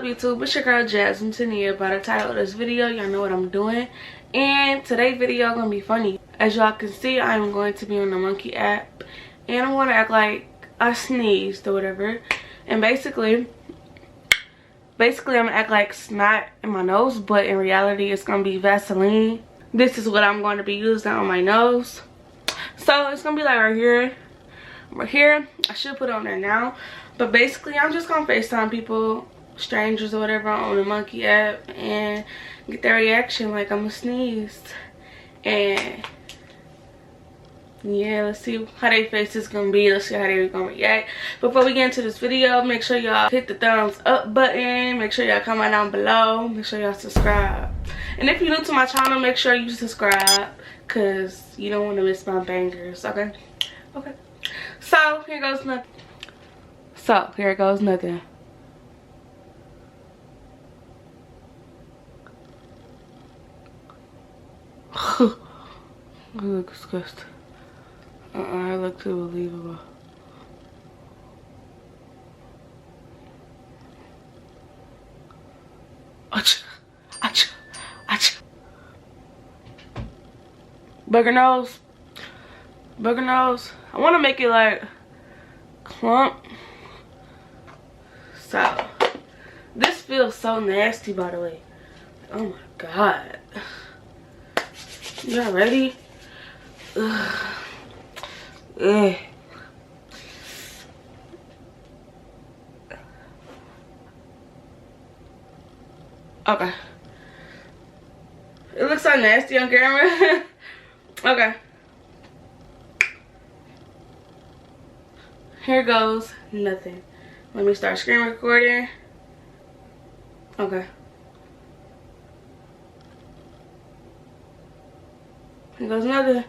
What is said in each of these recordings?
YouTube? It's your girl Jasmine Tania. By the title of this video, y'all know what I'm doing. And today's video gonna be funny. As y'all can see, I'm going to be on the monkey app, and I'm gonna act like I sneezed or whatever. And basically I'm gonna act like snot in my nose, but in reality it's gonna be Vaseline. This is what I'm going to be using on my nose. So it's gonna be like right here. I should put it on there now, but basically I'm just gonna FaceTime people, strangers or whatever, on the monkey app and get their reaction like I'm a sneeze. And yeah, let's see how their face is gonna be. Let's see how they're gonna react. Before we get into this video, make sure y'all hit the thumbs up button. Make sure y'all comment down below. Make sure y'all subscribe. And if you're new to my channel, make sure you subscribe, because you don't want to miss my bangers. Okay. So here goes nothing. I look disgusting. I look too believable. Achoo. Burger nose. I want to make it like clump. So this feels so nasty, by the way. Oh my god. Y'all ready? Ugh. Okay. It looks so nasty on camera. Okay. Here goes nothing. Let me start screen recording. Okay. Here goes nothing.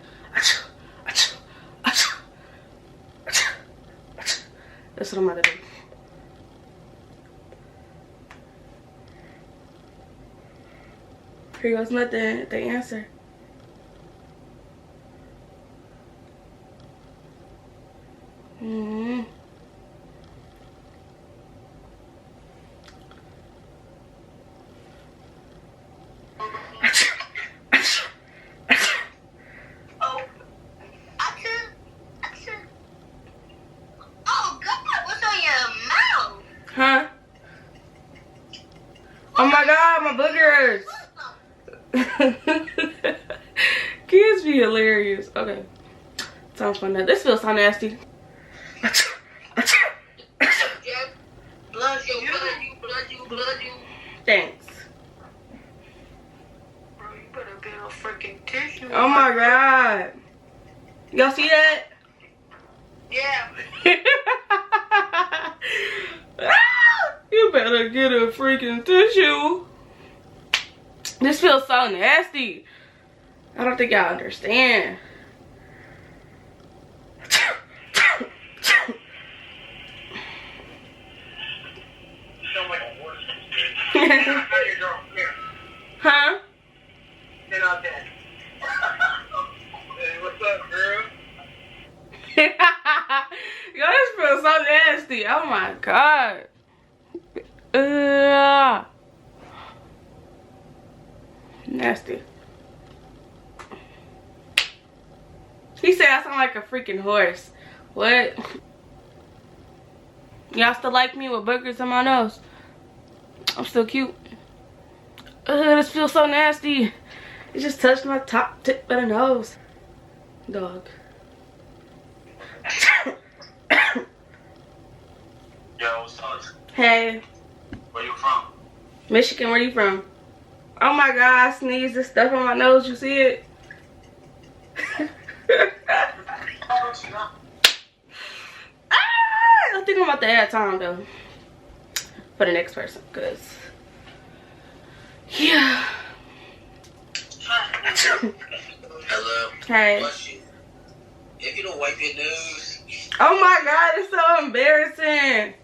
That's what I'm about to do. Here goes nothing. The answer. Huh? Oh my god, my boogers. Kids be hilarious. Okay. Time for that. This feels so nasty. Blood you. Thanks. Bro, you better get a freaking tissue. Oh my god. Y'all see that? Yeah. You better get a freaking tissue. This feels so nasty. I don't think y'all understand. Huh? Get out there. Hey, what's up, girl? Yo, this feels so nasty. Oh my god. Nasty. He said I sound like a freaking horse. What? Y'all still like me with boogers in my nose? I'm still cute. This feels so nasty. It just touched my top tip of the nose. Dog. Yo, what's up? Hey. Where you from? Michigan, where you from? Oh my god, I sneezed this stuff on my nose. You see it? I think I'm about to add time though for the next person, cause yeah. Hello. Hey. If you don't wipe your nose. Oh my god, it's so embarrassing.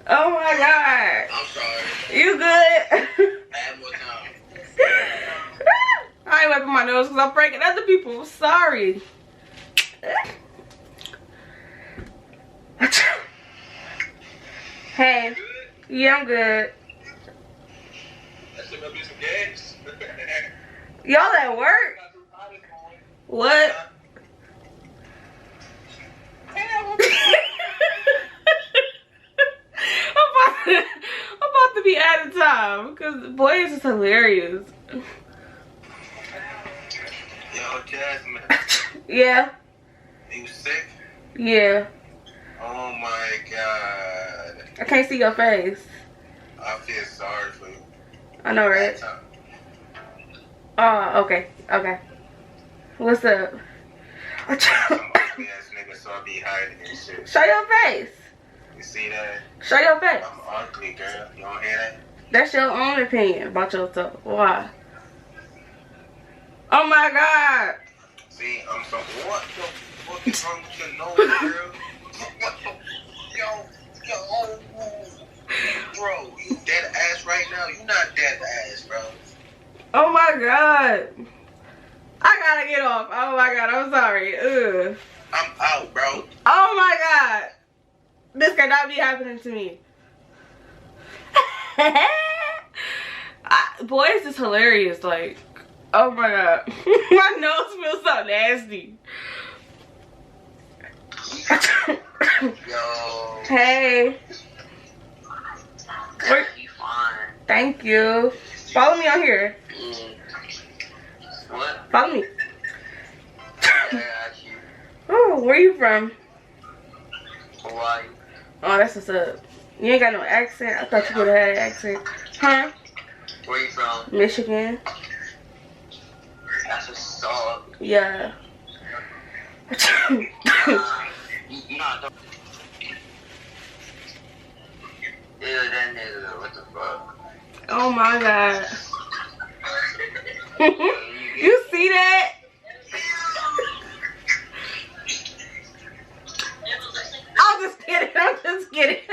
Oh my god. I'm sorry. You good? Add more time. I ain't wiping my nose because I'm breaking other people. Sorry. Hey. Yeah, I'm good. Yes. Y'all at work? What? I'm about to be out of time because boy, it's just hilarious. Yo, Jasmine. Yeah. You sick? Yeah. Oh my god. I can't see your face. I feel sorry for you. I know, right? Oh, okay. Okay. What's up? Some ugly ass nigga, so I be hiding and shit. Show your face. You see that? Show your face. I'm ugly, girl. You don't hear that? That's your own opinion about yourself. Why? Oh my god. See, I'm so. What the fuck is wrong with your nose, girl? Yo, bro, you dead ass right now. You not dead ass, bro. Oh my god. I gotta get off. Oh my god, I'm sorry. Ugh. I'm out, bro. Oh my god. This cannot be happening to me. Boy, this is hilarious. Like, oh my god. My nose feels so nasty. Yo. Hey. Girl, you fine. Thank you. Follow me on here. What? Follow me. I got you. Oh, where you from? Hawaii. Oh, that's what's up. You ain't got no accent. I thought you would have had an accent. Huh? Where you from? Michigan. That's what's up. Yeah. You not the. Ew, that nigga, what the fuck? Oh my god. You see that? I'm just kidding. I'm just kidding.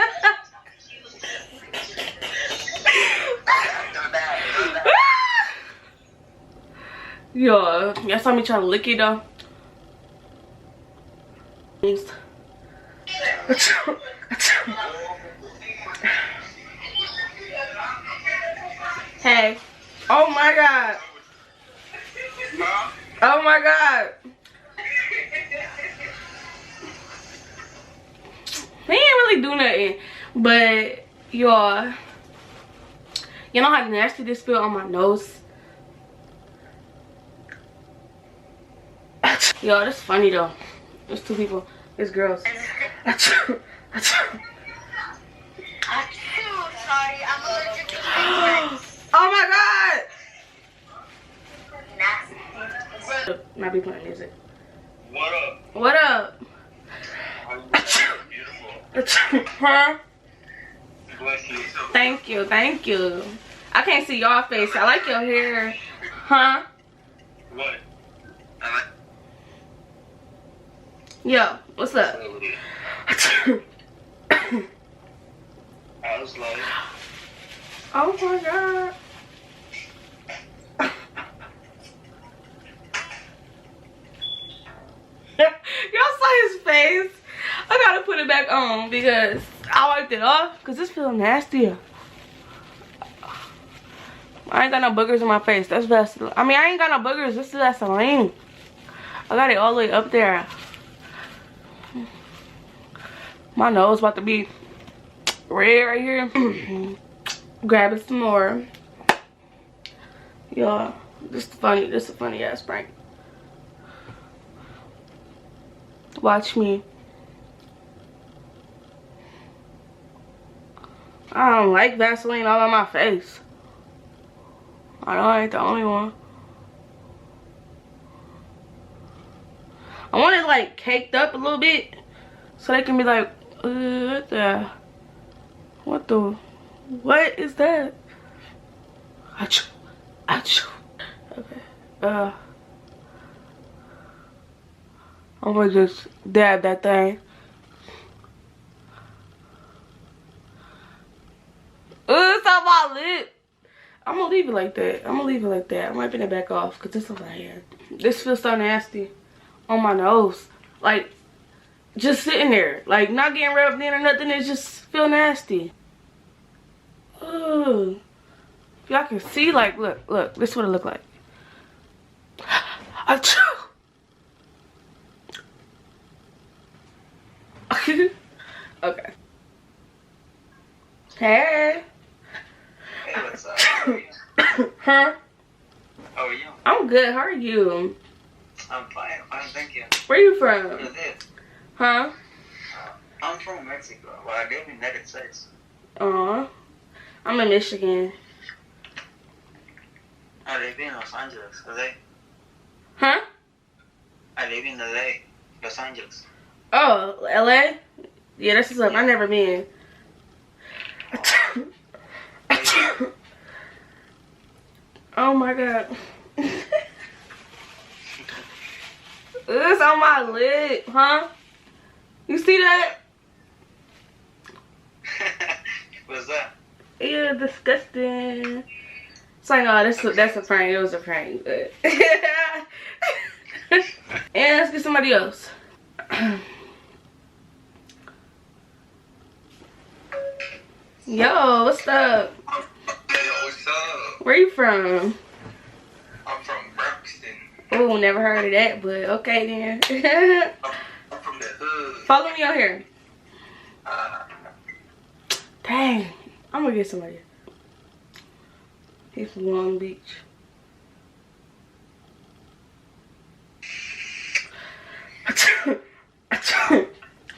Yo, y'all saw me trying to lick it though. Hey. Oh my god. Oh my god. He ain't really do nothing. But y'all, you know how nasty this feel on my nose? Yo, that's funny though. There's two people. It's girls. Sorry, I'm allergic to penguins. Oh my god! Not be playing music. What up? What up? Beautiful. Huh? Bless you. Thank you, thank you. I can't see y'all face. I like your hair. Huh? What? I like. Yo, what's up? I was like. Oh my god. Y'all saw his face. I gotta put it back on because I wiped it off because this feels nasty. I ain't got no boogers in my face. That's Vaseline. I mean, I ain't got no boogers. This is Vaseline. I got it all the way up there. My nose about to be red right here. Grabbing some more. Y'all, this is funny. This is a funny ass prank. Watch me. I don't like Vaseline all on my face. I know I ain't the only one. I want it like caked up a little bit so they can be like, what is that? Achoo. Achoo. Okay. I'm gonna just dab that thing. It's on my lip. I'm gonna leave it like that. I'm wiping it back off because this is my hair. This feels so nasty on my nose. Like, just sitting there. Like, not getting rubbed in or nothing. It just feel nasty. Ugh. y'all can see, like, look, this is what it look like. Okay. Hey. Hey, what's up? How are you? Huh? How are you? I'm good. How are you? I'm fine, thank you. Where you Where from? you live? Huh? I'm from Mexico, but I live in the United States. Aw. I'm in Michigan. I live in Los Angeles, LA. Huh? I live in LA, Los Angeles. Oh, LA? Yeah, that's what's up. I never been. Oh my god. It's on my lip, huh? You see that? What's that? Ew, disgusting. It's like, oh, that's a prank. It was a prank. But and let's get somebody else. Yo, what's up? Hey, what's up? Where you from? I'm from Braxton. Oh, never heard of that, but okay then. I'm from the hood. Follow me on here. Dang, I'm gonna get somebody. He's from Long Beach.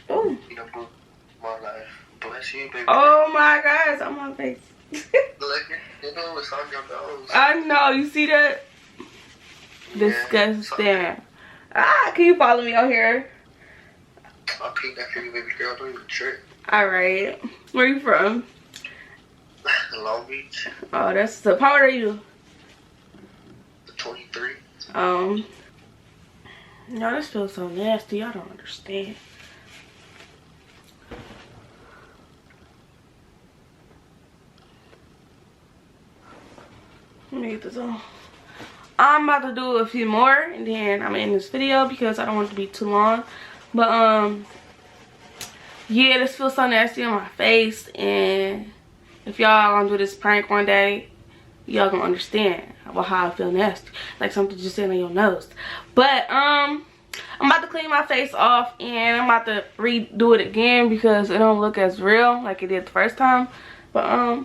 Oh. My life. Bless you, baby. Oh my God, it's on my face. Look, you know it's on your nose. I know, you see that? Yeah, Disgusting. Ah, can you follow me on here? I'll peek that for you, baby girl. Don't even trip. Alright. Where you from? Long Beach. Oh, that's the How old are you? 23. No, this feels so nasty. I don't understand. Let me get this on. I'm about to do a few more and then I'm in this video because I don't want it to be too long. But yeah, this feels so nasty on my face, and if y'all gonna do this prank one day, y'all gonna understand about how I feel nasty, like something just sitting on your nose. But I'm about to clean my face off and I'm about to redo it again because it don't look as real like it did the first time. But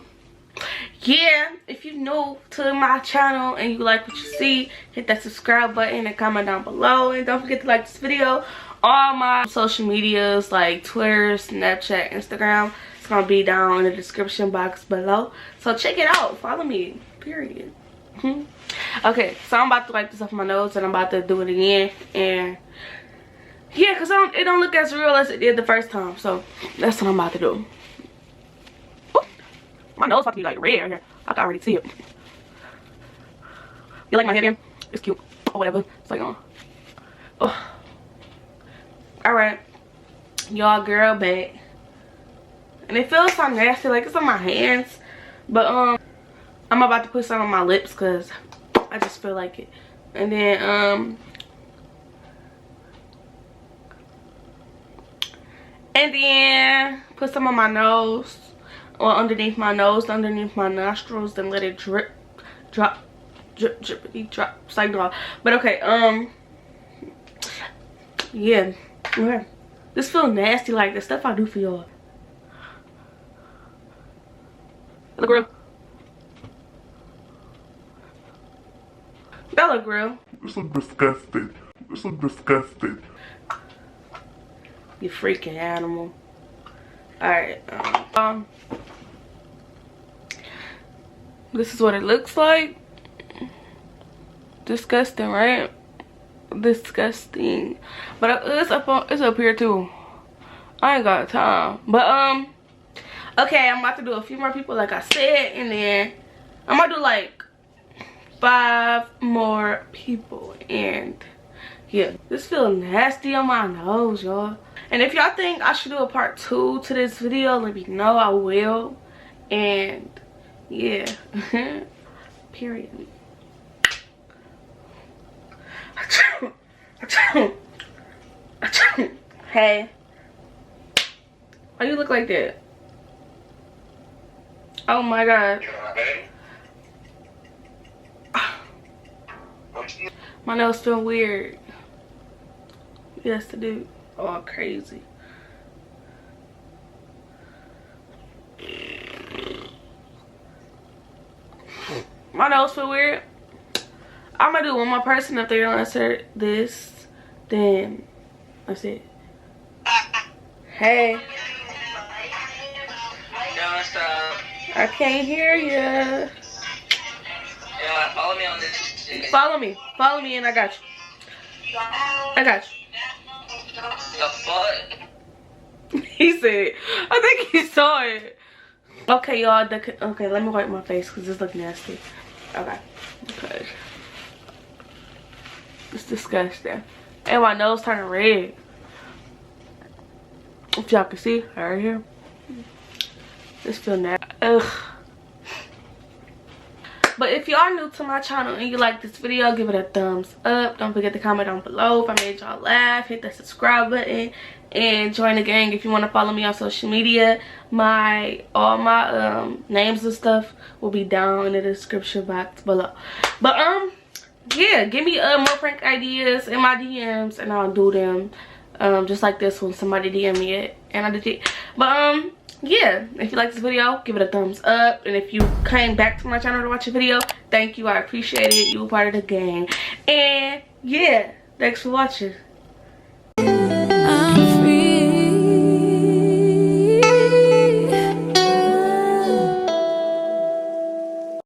yeah, if you're new to my channel and you like what you see, hit that subscribe button and comment down below, and don't forget to like this video. All my social medias like Twitter, Snapchat, Instagram, it's gonna be down in the description box below, so check it out. Follow me, period. Okay, so I'm about to wipe this off my nose and I'm about to do it again, and yeah, because it don't look as real as it did the first time, so that's what I'm about to do. Ooh, my nose about to be like red right here. I can already see it. You like my head in? It's cute or whatever. It's like oh. Alright, y'all, girl back, and it feels so nasty, like it's on my hands, but I'm about to put some on my lips because I just feel like it, and then put some on my nose, or underneath my nose, underneath my nostrils, then let it drip, drop, drip, drippity drop. It's like no, but okay, yeah. Okay. This feels nasty, like the stuff I do for y'all. Look real. That look real. This look disgusting. This look disgusting. You freaking animal. Alright. This is what it looks like. Disgusting, right? Disgusting, but it's up here too. I ain't got time, but okay, I'm about to do a few more people like I said, and then I'm gonna do like 5 more people, and yeah, this feels nasty on my nose, y'all. And if y'all think I should do a part 2 to this video, let me know. I will. And yeah. Period. Hey, why you look like that? Oh my God. My nose feel weird. Yes, the dude. Oh, crazy. My nose feel weird. I'm gonna do one more person. If they don't answer this, then that's it. Hey. Yo, what's up? I can't hear you. Yeah, follow me on this shit. Follow me and I got you. I got you. The fuck? He said, I think he saw it. Okay, y'all. Okay, let me wipe my face because this look nasty. Okay. It's disgusting. And my nose turning red. If y'all can see right here. This feel nasty. Ugh. But if y'all new to my channel and you like this video, give it a thumbs up. Don't forget to comment down below if I made y'all laugh. Hit the subscribe button and join the gang. If you want to follow me on social media, all my names and stuff will be down in the description box below. But yeah, give me more prank ideas in my DMs and I'll do them. Just like this one, somebody DM me it and I did it. But yeah, if you like this video, give it a thumbs up. And if you came back to my channel to watch a video, thank you. I appreciate it. You were part of the gang. And yeah, thanks for watching.